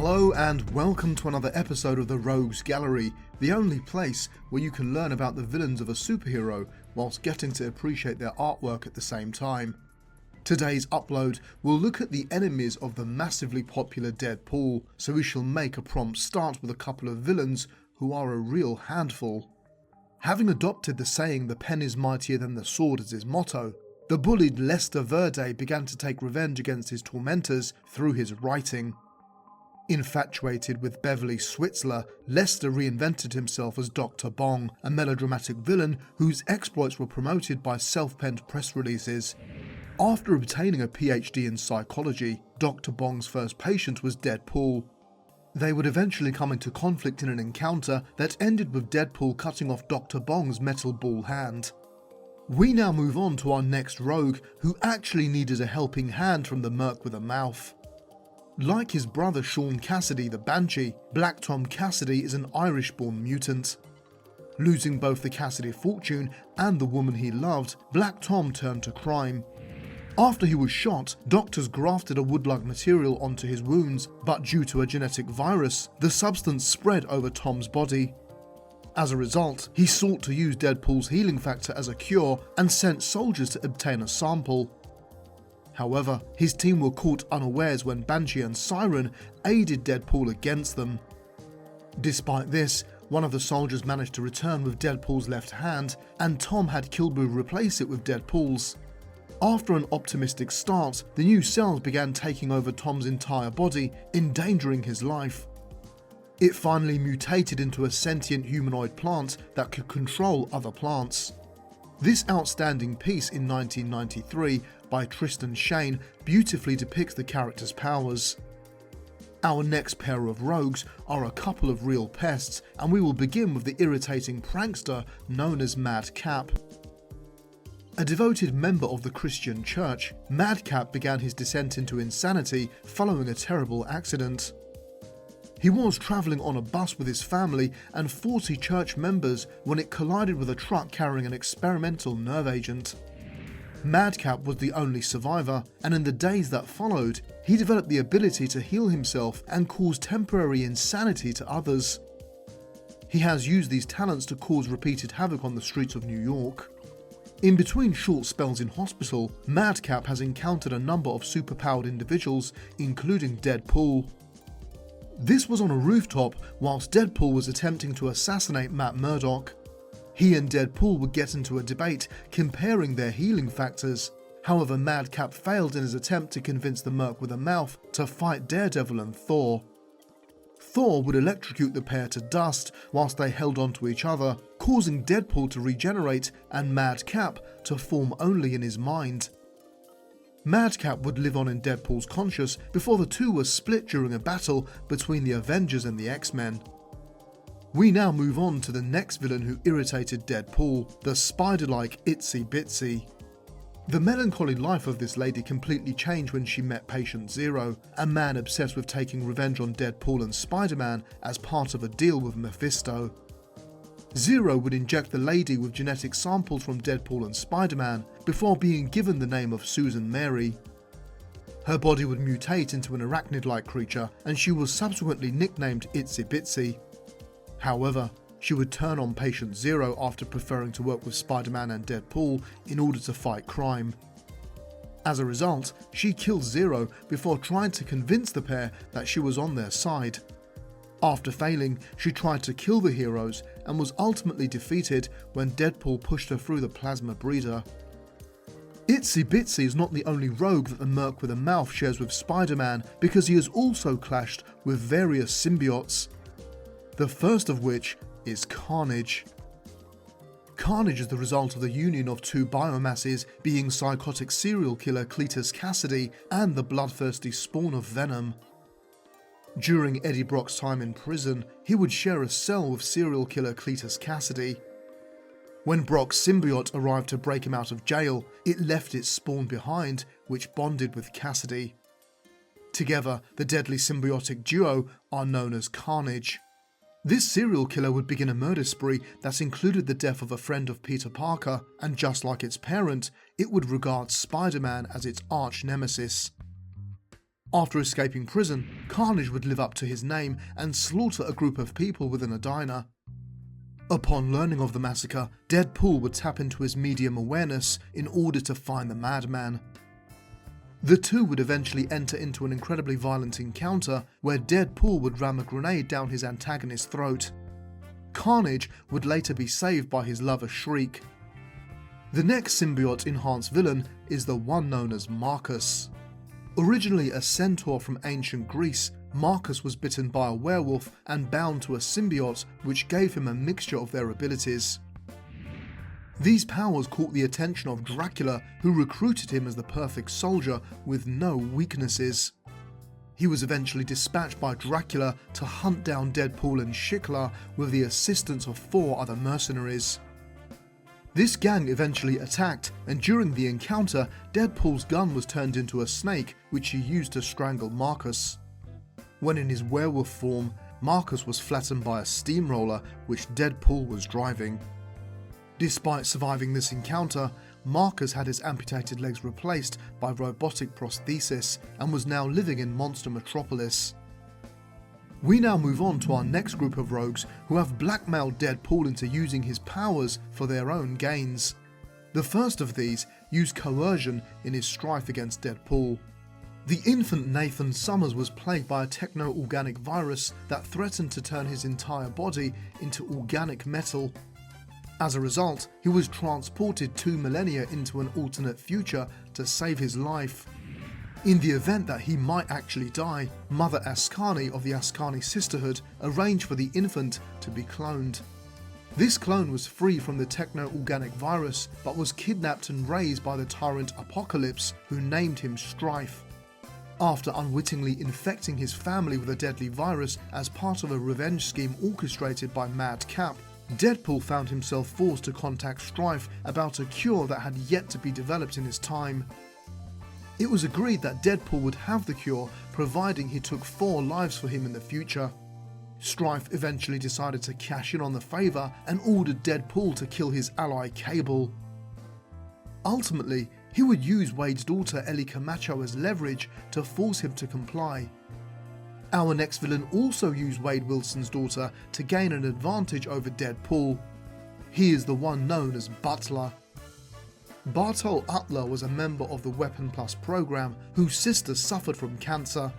Hello and welcome to another episode of the Rogues Gallery, the only place where you can learn about the villains of a superhero whilst getting to appreciate their artwork at the same time. Today's upload will look at the enemies of the massively popular Deadpool, so we shall make a prompt start with a couple of villains who are a real handful. Having adopted the saying "the pen is mightier than the sword" as his motto, the bullied Lester Verde began to take revenge against his tormentors through his writing. Infatuated with Beverly Switzler, Lester reinvented himself as Dr. Bong, a melodramatic villain whose exploits were promoted by self-penned press releases. After obtaining a PhD in psychology, Dr. Bong's first patient was Deadpool. They would eventually come into conflict in an encounter that ended with Deadpool cutting off Dr. Bong's metal ball hand. We now move on to our next rogue, who actually needed a helping hand from the Merc with a Mouth. Like his brother Sean Cassidy the Banshee, Black Tom Cassidy is an Irish-born mutant. Losing both the Cassidy fortune and the woman he loved, Black Tom turned to crime. After he was shot, doctors grafted a wood-like material onto his wounds, but due to a genetic virus, the substance spread over Tom's body. As a result, he sought to use Deadpool's healing factor as a cure and sent soldiers to obtain a sample. However, his team were caught unawares when Banshee and Siren aided Deadpool against them. Despite this, one of the soldiers managed to return with Deadpool's left hand, and Tom had Kilu replace it with Deadpool's. After an optimistic start, the new cells began taking over Tom's entire body, endangering his life. It finally mutated into a sentient humanoid plant that could control other plants. This outstanding piece in 1993 by Tristan Shane beautifully depicts the character's powers. Our next pair of rogues are a couple of real pests, and we will begin with the irritating prankster known as Madcap. A devoted member of the Christian church, Madcap began his descent into insanity following a terrible accident. He was travelling on a bus with his family and 40 church members when it collided with a truck carrying an experimental nerve agent. Madcap was the only survivor, and in the days that followed, he developed the ability to heal himself and cause temporary insanity to others. He has used these talents to cause repeated havoc on the streets of New York. In between short spells in hospital, Madcap has encountered a number of superpowered individuals, including Deadpool. This was on a rooftop whilst Deadpool was attempting to assassinate Matt Murdock. He and Deadpool would get into a debate comparing their healing factors. However, Madcap failed in his attempt to convince the Merc with a Mouth to fight Daredevil and Thor. Thor would electrocute the pair to dust whilst they held on to each other, causing Deadpool to regenerate and Madcap to form only in his mind. Madcap would live on in Deadpool's conscious before the two were split during a battle between the Avengers and the X-Men. We now move on to the next villain who irritated Deadpool, the spider-like Itsy Bitsy. The melancholy life of this lady completely changed when she met Patient Zero, a man obsessed with taking revenge on Deadpool and Spider-Man as part of a deal with Mephisto. Zero would inject the lady with genetic samples from Deadpool and Spider-Man before being given the name of Susan Mary. Her body would mutate into an arachnid-like creature, and she was subsequently nicknamed Itsy Bitsy. However, she would turn on Patient Zero after preferring to work with Spider-Man and Deadpool in order to fight crime. As a result, she killed Zero before trying to convince the pair that she was on their side. After failing, she tried to kill the heroes and was ultimately defeated when Deadpool pushed her through the plasma breeder. Itsy Bitsy is not the only rogue that the Merc with a Mouth shares with Spider-Man, because he has also clashed with various symbiotes. The first of which is Carnage. Carnage is the result of the union of two biomasses, being psychotic serial killer Cletus Cassidy and the bloodthirsty spawn of Venom. During Eddie Brock's time in prison, he would share a cell with serial killer Cletus Cassidy. When Brock's symbiote arrived to break him out of jail, it left its spawn behind, which bonded with Cassidy. Together, the deadly symbiotic duo are known as Carnage. This serial killer would begin a murder spree that included the death of a friend of Peter Parker, and just like its parent, it would regard Spider-Man as its arch nemesis. After escaping prison, Carnage would live up to his name and slaughter a group of people within a diner. Upon learning of the massacre, Deadpool would tap into his medium awareness in order to find the madman. The two would eventually enter into an incredibly violent encounter where Deadpool would ram a grenade down his antagonist's throat. Carnage would later be saved by his lover Shriek. The next symbiote-enhanced villain is the one known as Marcus. Originally a centaur from ancient Greece, Marcus was bitten by a werewolf and bound to a symbiote which gave him a mixture of their abilities. These powers caught the attention of Dracula, who recruited him as the perfect soldier with no weaknesses. He was eventually dispatched by Dracula to hunt down Deadpool and Schizofenik with the assistance of 4 other mercenaries. This gang eventually attacked, and during the encounter, Deadpool's gun was turned into a snake which he used to strangle Marcus. When in his werewolf form, Marcus was flattened by a steamroller which Deadpool was driving. Despite surviving this encounter, Marcus had his amputated legs replaced by robotic prosthesis and was now living in Monster Metropolis. We now move on to our next group of rogues who have blackmailed Deadpool into using his powers for their own gains. The first of these used coercion in his strife against Deadpool. The infant Nathan Summers was plagued by a techno-organic virus that threatened to turn his entire body into organic metal. As a result, he was transported 2 millennia into an alternate future to save his life. In the event that he might actually die, Mother Ascani of the Ascani Sisterhood arranged for the infant to be cloned. This clone was free from the techno-organic virus, but was kidnapped and raised by the tyrant Apocalypse, who named him Strife. After unwittingly infecting his family with a deadly virus as part of a revenge scheme orchestrated by Madcap, Deadpool found himself forced to contact Strife about a cure that had yet to be developed in his time. It was agreed that Deadpool would have the cure, providing he took 4 lives for him in the future. Strife eventually decided to cash in on the favour and ordered Deadpool to kill his ally Cable. Ultimately, he would use Wade's daughter Ellie Camacho as leverage to force him to comply. Our next villain also used Wade Wilson's daughter to gain an advantage over Deadpool. He is the one known as Butler. Bartol Utler was a member of the Weapon Plus program whose sister suffered from cancer.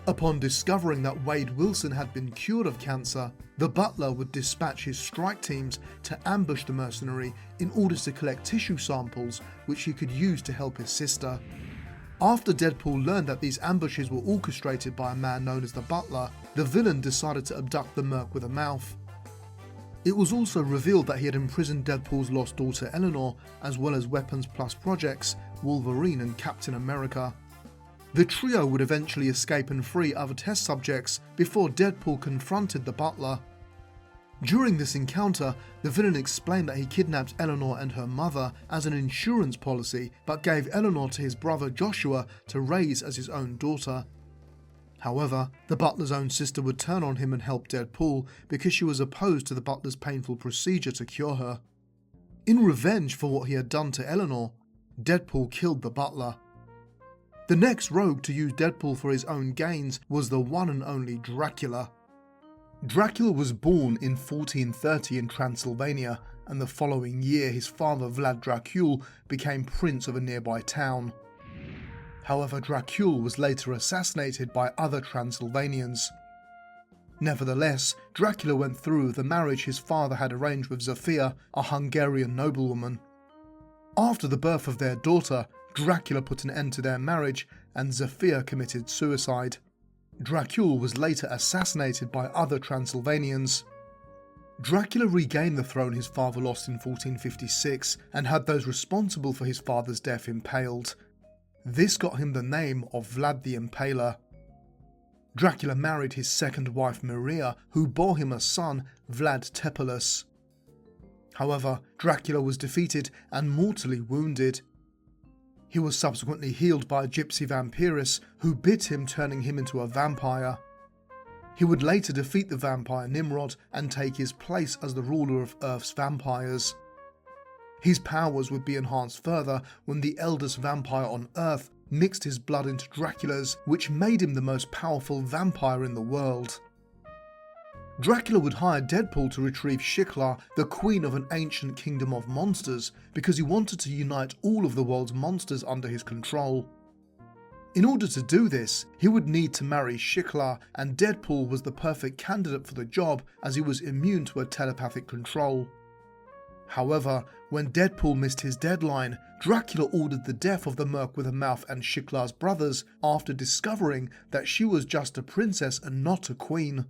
Upon discovering that Wade Wilson had been cured of cancer, the Butler would dispatch his strike teams to ambush the mercenary in order to collect tissue samples which he could use to help his sister. After Deadpool learned that these ambushes were orchestrated by a man known as the Butler, the villain decided to abduct the merc with a mouth. It was also revealed that he had imprisoned Deadpool's lost daughter Eleanor, as well as Weapons Plus projects, Wolverine and Captain America. The trio would eventually escape and free other test subjects before Deadpool confronted the Butler. During this encounter, the villain explained that he kidnapped Eleanor and her mother as an insurance policy, but gave Eleanor to his brother Joshua to raise as his own daughter. However, the Butler's own sister would turn on him and help Deadpool because she was opposed to the Butler's painful procedure to cure her. In revenge for what he had done to Eleanor, Deadpool killed the Butler. The next rogue to use Deadpool for his own gains was the one and only Dracula. Dracula was born in 1430 in Transylvania, and the following year his father Vlad Dracul became prince of a nearby town. However, Dracul was later assassinated by other Transylvanians. Nevertheless, Dracula went through with the marriage his father had arranged with Zofia, a Hungarian noblewoman. After the birth of their daughter, Dracula put an end to their marriage and Zofia committed suicide. Dracul was later assassinated by other Transylvanians. Dracula regained the throne his father lost in 1456 and had those responsible for his father's death impaled. This got him the name of Vlad the Impaler. Dracula married his second wife Moreira, who bore him a son, Vlad Tepalus. However, Dracula was defeated and mortally wounded. He was subsequently healed by a gypsy vampiress who bit him, turning him into a vampire. He would later defeat the vampire Nimrod and take his place as the ruler of Earth's vampires. His powers would be enhanced further when the eldest vampire on Earth, mixed his blood into Dracula's, which made him the most powerful vampire in the world. Dracula would hire Deadpool to retrieve Shiklah, the queen of an ancient kingdom of monsters, because he wanted to unite all of the world's monsters under his control. In order to do this, he would need to marry Shiklah, and Deadpool was the perfect candidate for the job as he was immune to her telepathic control. However, when Deadpool missed his deadline, Dracula ordered the death of the Merc with a Mouth and Shiklah's brothers after discovering that she was just a princess and not a queen.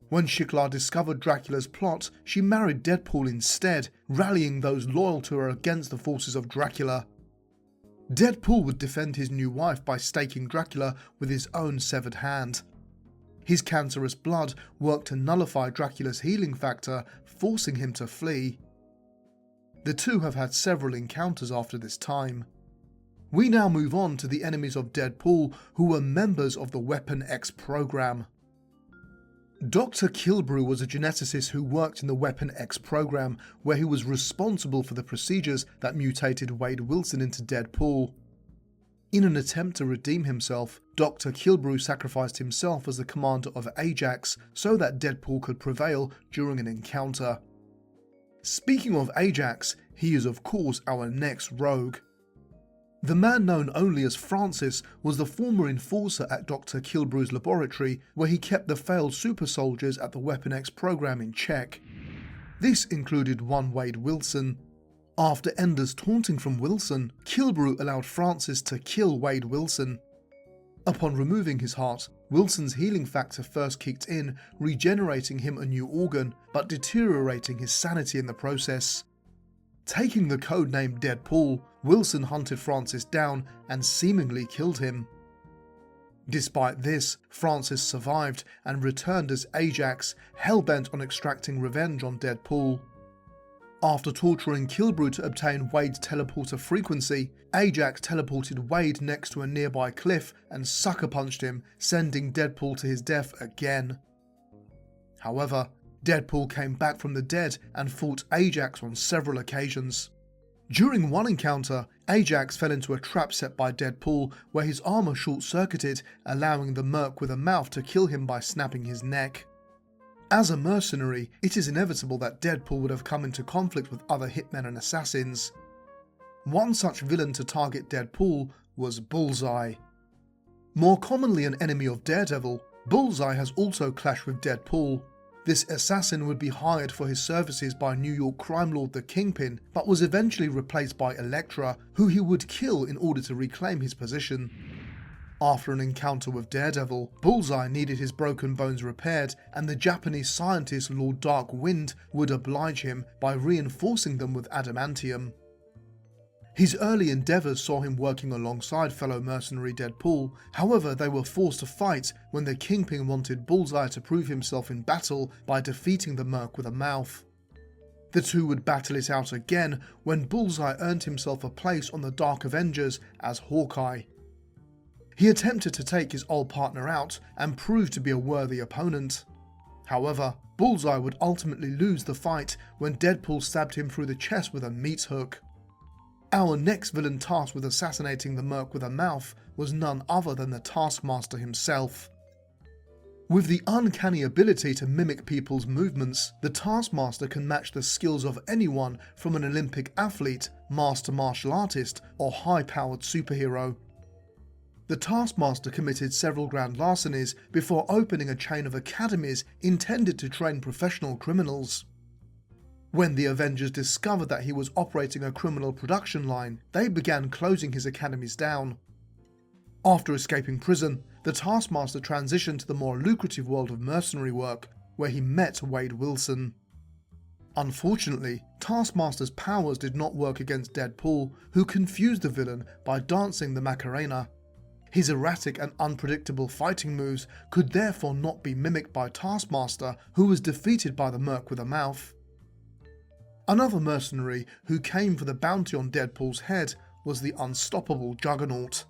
When Shiklah discovered Dracula's plot, she married Deadpool instead, rallying those loyal to her against the forces of Dracula. Deadpool would defend his new wife by staking Dracula with his own severed hand. His cancerous blood worked to nullify Dracula's healing factor, forcing him to flee. The two have had several encounters after this time. We now move on to the enemies of Deadpool, who were members of the Weapon X program. Dr. Kilbrew was a geneticist who worked in the Weapon X program, where he was responsible for the procedures that mutated Wade Wilson into Deadpool. In an attempt to redeem himself, Dr. Kilbrew sacrificed himself as the commander of Ajax so that Deadpool could prevail during an encounter. Speaking of Ajax, he is of course our next rogue. The man known only as Francis was the former enforcer at Dr. Kilbrew's laboratory, where he kept the failed super soldiers at the Weapon X program in check. This included one Wade Wilson. After Ender's taunting from Wilson, Kilbrew allowed Francis to kill Wade Wilson. Upon removing his heart, Wilson's healing factor first kicked in, regenerating him a new organ, but deteriorating his sanity in the process. Taking the codename Deadpool, Wilson hunted Francis down and seemingly killed him. Despite this, Francis survived and returned as Ajax, hell-bent on extracting revenge on Deadpool. After torturing Kilbrew to obtain Wade's teleporter frequency, Ajax teleported Wade next to a nearby cliff and sucker punched him, sending Deadpool to his death again. However, Deadpool came back from the dead and fought Ajax on several occasions. During one encounter, Ajax fell into a trap set by Deadpool where his armor short-circuited, allowing the Merc with a Mouth to kill him by snapping his neck. As a mercenary, it is inevitable that Deadpool would have come into conflict with other hitmen and assassins. One such villain to target Deadpool was Bullseye. More commonly an enemy of Daredevil, Bullseye has also clashed with Deadpool. This assassin would be hired for his services by New York crime lord the Kingpin, but was eventually replaced by Elektra, who he would kill in order to reclaim his position. After an encounter with Daredevil, Bullseye needed his broken bones repaired, and the Japanese scientist Lord Dark Wind would oblige him by reinforcing them with adamantium. His early endeavours saw him working alongside fellow mercenary Deadpool, however they were forced to fight when the Kingpin wanted Bullseye to prove himself in battle by defeating the Merc with a Mouth. The two would battle it out again when Bullseye earned himself a place on the Dark Avengers as Hawkeye. He attempted to take his old partner out and proved to be a worthy opponent. However, Bullseye would ultimately lose the fight when Deadpool stabbed him through the chest with a meat hook. Our next villain tasked with assassinating the Merc with a Mouth was none other than the Taskmaster himself. With the uncanny ability to mimic people's movements, the Taskmaster can match the skills of anyone from an Olympic athlete, master martial artist, or high-powered superhero. The Taskmaster committed several grand larcenies before opening a chain of academies intended to train professional criminals. When the Avengers discovered that he was operating a criminal production line, they began closing his academies down. After escaping prison, the Taskmaster transitioned to the more lucrative world of mercenary work, where he met Wade Wilson. Unfortunately, Taskmaster's powers did not work against Deadpool, who confused the villain by dancing the Macarena. His erratic and unpredictable fighting moves could therefore not be mimicked by Taskmaster, who was defeated by the Merc with a Mouth. Another mercenary who came for the bounty on Deadpool's head was the unstoppable Juggernaut.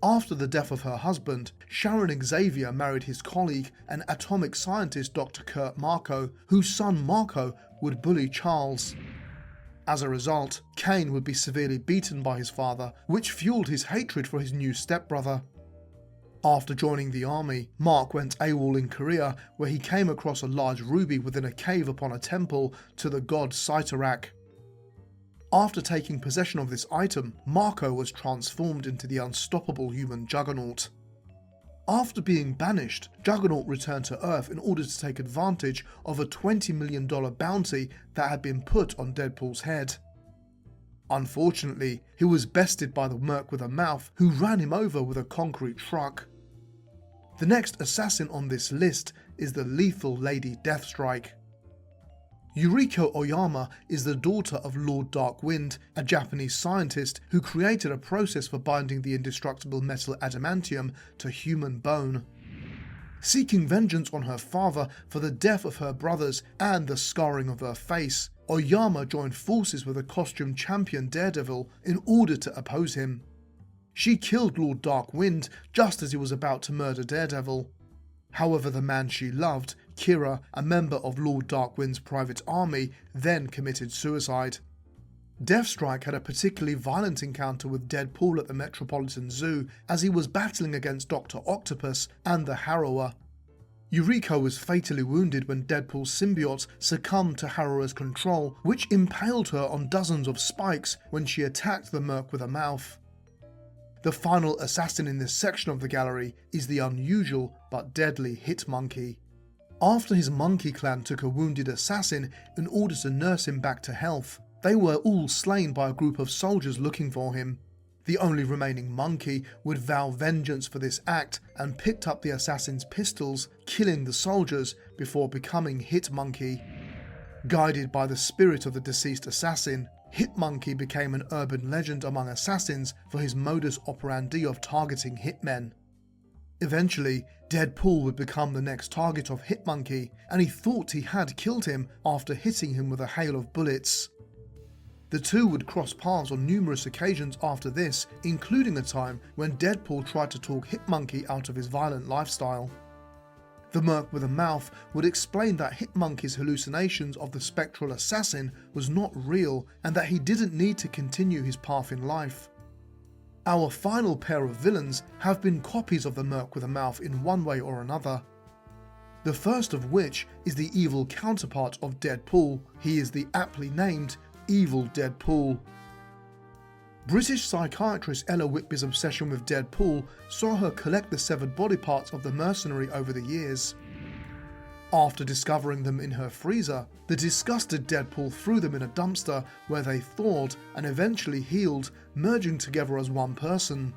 After the death of her husband, Sharon Xavier married his colleague and atomic scientist Dr. Kurt Marco, whose son Marco would bully Charles. As a result, Kane would be severely beaten by his father, which fueled his hatred for his new stepbrother. After joining the army, Mark went AWOL in Korea, where he came across a large ruby within a cave upon a temple to the god Sitarak. After taking possession of this item, Marco was transformed into the unstoppable human Juggernaut. After being banished, Juggernaut returned to Earth in order to take advantage of a $20 million bounty that had been put on Deadpool's head. Unfortunately, he was bested by the Merc with a Mouth, who ran him over with a concrete truck. The next assassin on this list is the lethal Lady Deathstrike. Yuriko Oyama is the daughter of Lord Darkwind, a Japanese scientist who created a process for binding the indestructible metal adamantium to human bone. Seeking vengeance on her father for the death of her brothers and the scarring of her face, Oyama joined forces with a costumed champion Daredevil in order to oppose him. She killed Lord Darkwind just as he was about to murder Daredevil. However, the man she loved, Kira, a member of Lord Darkwind's private army, then committed suicide. Deathstrike had a particularly violent encounter with Deadpool at the Metropolitan Zoo as he was battling against Dr. Octopus and the Harrower. Yuriko was fatally wounded when Deadpool's symbiote succumbed to Harrower's control, which impaled her on dozens of spikes when she attacked the Merc with a Mouth. The final assassin in this section of the gallery is the unusual but deadly Hit Monkey. After his monkey clan took a wounded assassin in order to nurse him back to health, they were all slain by a group of soldiers looking for him. The only remaining monkey would vow vengeance for this act and picked up the assassin's pistols, killing the soldiers before becoming Hit Monkey. Guided by the spirit of the deceased assassin, Hit Monkey became an urban legend among assassins for his modus operandi of targeting hitmen. Eventually, Deadpool would become the next target of Hit Monkey, and he thought he had killed him after hitting him with a hail of bullets. The two would cross paths on numerous occasions after this, including a time when Deadpool tried to talk Hit Monkey out of his violent lifestyle. The Merc with a Mouth would explain that Hit Monkey's hallucinations of the spectral assassin was not real and that he didn't need to continue his path in life. Our final pair of villains have been copies of the Merc with a Mouth in one way or another. The first of which is the evil counterpart of Deadpool. He is the aptly named Evil Deadpool. British psychiatrist Ella Whitby's obsession with Deadpool saw her collect the severed body parts of the mercenary over the years. After discovering them in her freezer, the disgusted Deadpool threw them in a dumpster where they thawed and eventually healed, merging together as one person.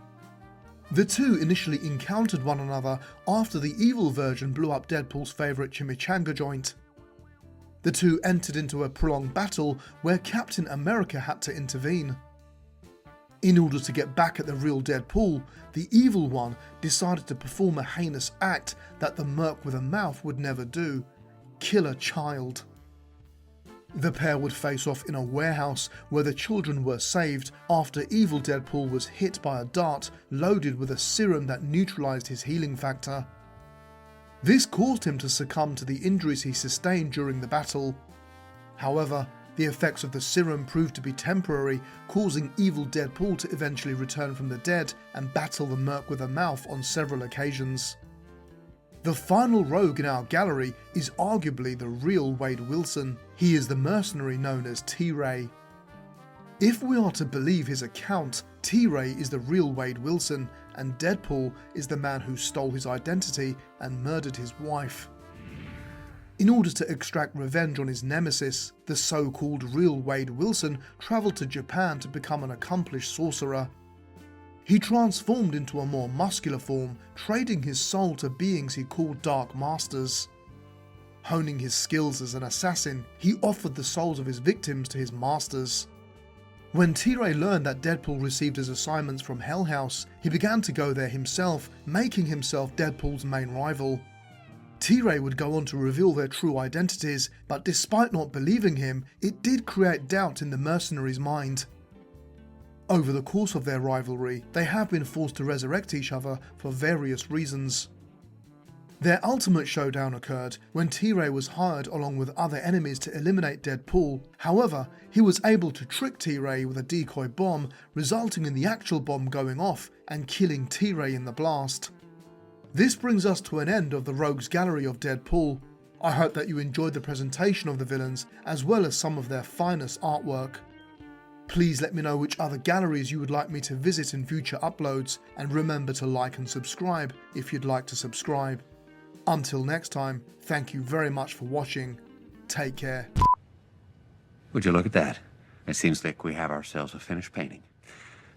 The two initially encountered one another after the evil version blew up Deadpool's favourite chimichanga joint. The two entered into a prolonged battle where Captain America had to intervene. In order to get back at the real Deadpool, the evil one decided to perform a heinous act that the Merc with a Mouth would never do: kill a child. The pair would face off in a warehouse where the children were saved after evil Deadpool was hit by a dart loaded with a serum that neutralized his healing factor. This caused him to succumb to the injuries he sustained during the battle. However, the effects of the serum proved to be temporary, causing evil Deadpool to eventually return from the dead and battle the Merc with a Mouth on several occasions. The final rogue in our gallery is arguably the real Wade Wilson. He is the mercenary known as T-Ray. If we are to believe his account, T-Ray is the real Wade Wilson, and Deadpool is the man who stole his identity and murdered his wife. In order to extract revenge on his nemesis, the so-called real Wade Wilson travelled to Japan to become an accomplished sorcerer. He transformed into a more muscular form, trading his soul to beings he called Dark Masters. Honing his skills as an assassin, he offered the souls of his victims to his masters. When T-Ray learned that Deadpool received his assignments from Hell House, he began to go there himself, making himself Deadpool's main rival. T-Ray would go on to reveal their true identities, but despite not believing him, it did create doubt in the mercenary's mind. Over the course of their rivalry, they have been forced to resurrect each other for various reasons. Their ultimate showdown occurred when T-Ray was hired along with other enemies to eliminate Deadpool. However, he was able to trick T-Ray with a decoy bomb, resulting in the actual bomb going off and killing T-Ray in the blast. This brings us to an end of the Rogues Gallery of Deadpool. I hope that you enjoyed the presentation of the villains as well as some of their finest artwork. Please let me know which other galleries you would like me to visit in future uploads, and remember to like and subscribe if you'd like to subscribe. Until next time, thank you very much for watching. Take care. Would you look at that? It seems like we have ourselves a finished painting.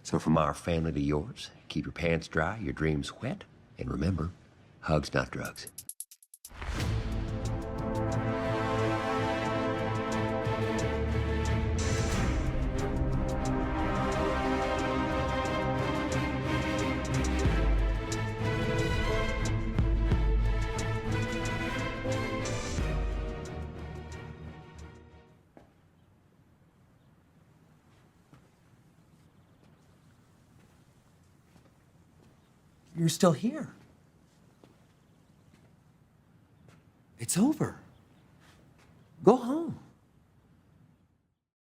So from our family to yours, keep your pants dry, your dreams wet, and remember, hugs not drugs. You're still here. It's over. Go home.